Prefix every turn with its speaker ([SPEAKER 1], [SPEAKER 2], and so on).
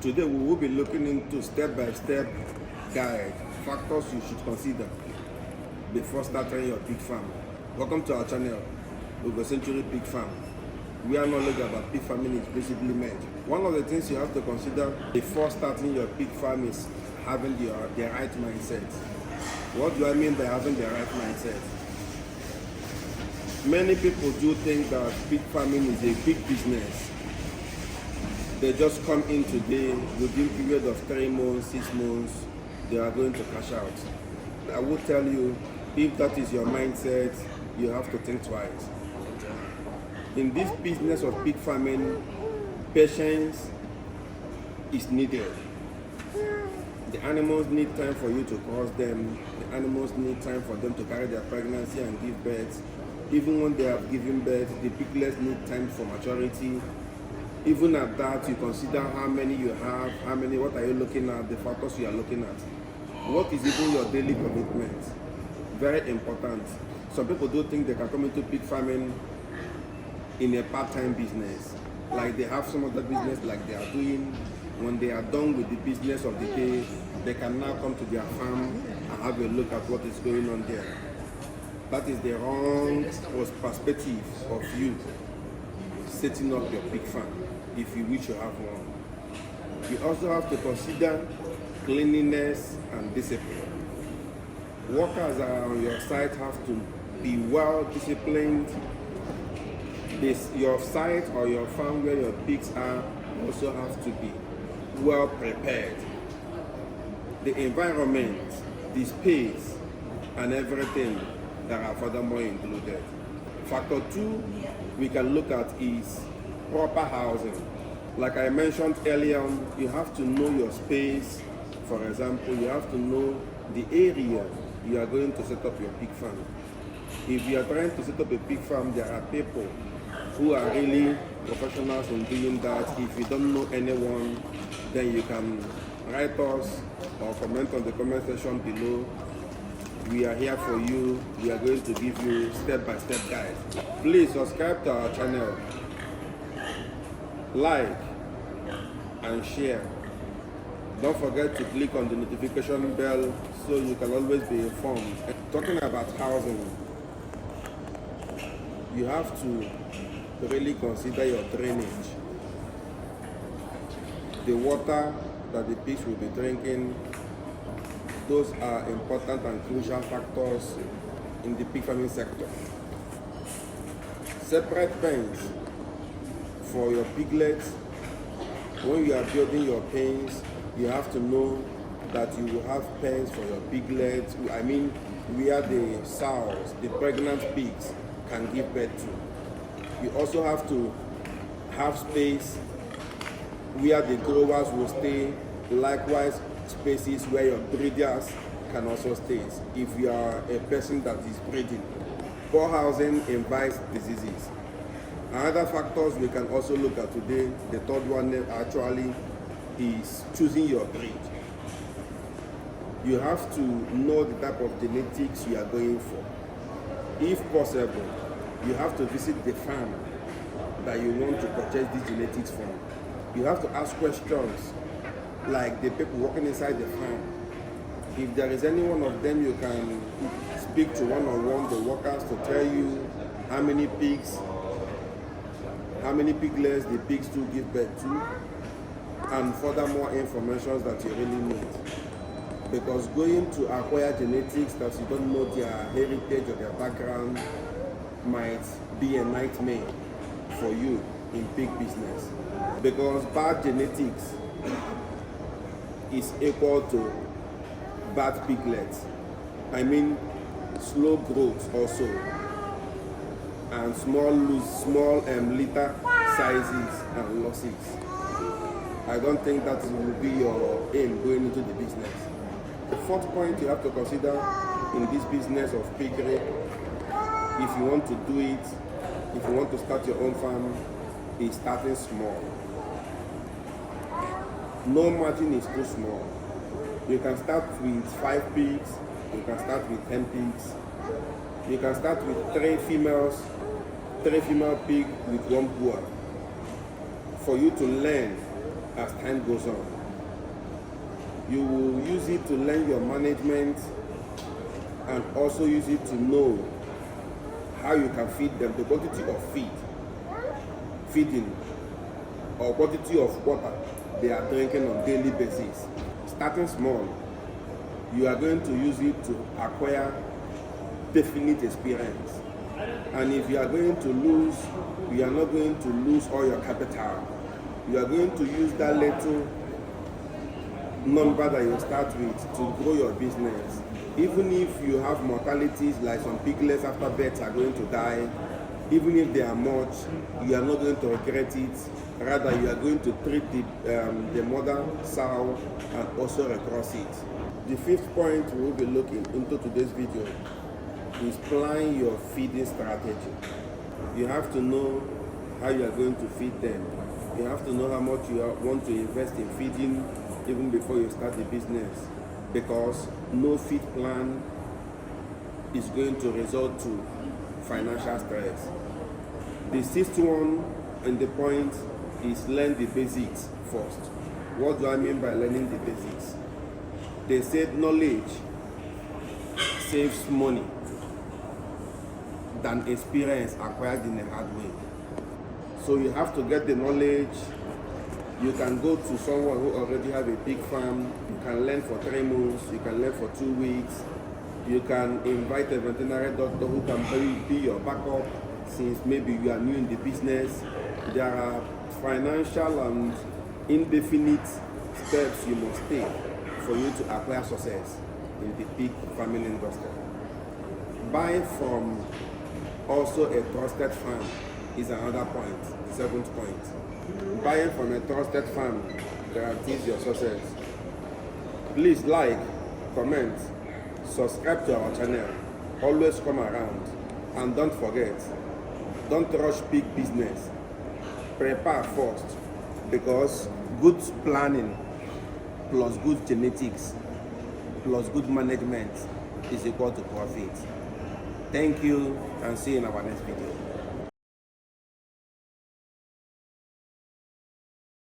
[SPEAKER 1] Today we will be looking into step-by-step guide, factors you should consider before starting your pig farm. Welcome to our channel, Ugocentury Pig Farm. Where knowledge about pig farming is basically meant. One of the things you have to consider before starting your pig farm is having the right mindset. What do I mean by having the right mindset? Many people do think that pig farming is a big business. They just come in today, within a period of 3 months, 6 months, they are going to cash out. I will tell you, if that is your mindset, you have to think twice. In this business of pig farming, patience is needed. The animals need time for you to cross them. The animals need time for them to carry their pregnancy and give birth. Even when they have given birth, the piglets need time for maturity. Even at that, you consider how many you have, what are you looking at, the factors you are looking at. What is even your daily commitment? Very important. Some people do think they can come into pig farming in a part-time business. Like they have some other business like they are doing. When they are done with the business of the day, they can now come to their farm and have a look at what is going on there. That is the wrong perspective of you setting up your pig farm, if you wish to have one. You also have to consider cleanliness and discipline. Workers on your site have to be well disciplined. Your site or your farm where your pigs are also have to be well prepared. The environment, the space, and everything that are furthermore included. Factor 2 we can look at is proper housing. Like I mentioned earlier on, you have to know your space. For example, you have to know the area you are going to set up your pig farm. If you are trying to set up a pig farm, there are people who are really professionals in doing that. If you don't know anyone, then you can write us or comment on the comment section below. We are here for you. We are going to give you step-by-step guide. Please subscribe to our channel, like and share. Don't forget to click on the notification bell so you can always be informed. Talking about housing, you have to really consider your drainage. The water that the pigs will be drinking, those are important and crucial factors in the pig farming sector. Separate pens for your piglets. When you are building your pens, you have to know that you will have pens for your piglets. I mean, where the sows, the pregnant pigs, can give birth to. You also have to have space where the growers will stay. Likewise, spaces where your breeders can also stay if you are a person that is breeding. Poor housing invites diseases. Another factors we can also look at today, the third one actually, is choosing your breed. You have to know the type of genetics you are going for. If possible, you have to visit the farm that you want to purchase these genetics from. You have to ask questions like the people working inside the farm. If there is any one of them, you can speak to one-on-one the workers to tell you how many pigs, how many piglets the pigs do give birth to, and furthermore information that you really need. Because going to acquire genetics that you don't know their heritage or their background might be a nightmare for you in pig business. Because bad genetics is equal to bad piglets. I mean, slow growth also, and small litter sizes and losses. I don't think that will be your aim going into the business. The fourth point you have to consider in this business of piggery, if you want to do it, if you want to start your own farm, is starting small. No margin is too small. You can start with 5 pigs, you can start with 10 pigs, you can start with 3 female pigs with 1 boer. For you to learn as time goes on. You will use it to learn your management and also use it to know how you can feed them, the quantity of feeding or quantity of water they are drinking on daily basis. Starting small, you are going to use it to acquire definite experience. And if you are going to lose, you are not going to lose all your capital. You are going to use that little number that you start with to grow your business. Even if you have mortalities, like some piglets after birth are going to die, even if they are much, you are not going to regret it. Rather, you are going to treat the mother sow and also recross it. The fifth point we will be looking into today's video is plan your feeding strategy. You have to know how you are going to feed them. You have to know how much you want to invest in feeding even before you start the business, because no feed plan is going to result to financial stress. The sixth one and the point is learn the basics first. What do I mean by learning the basics? They said knowledge saves money than experience acquired in a hard way. So you have to get the knowledge. You can go to someone who already have a big farm. You can learn for 3 months. You can learn for 2 weeks. You can invite a veterinary doctor who can be your backup since maybe you are new in the business. There are financial and indefinite steps you must take for you to acquire success in the pig farming industry. Buy from also a trusted farm is another point, the seventh point. Buying from a trusted farm guarantees your success. Please like, comment, subscribe to our channel, always come around, and don't forget, don't rush big business. Prepare first, because good planning plus good genetics plus good management is equal to profit. Thank you, and see you in our next video.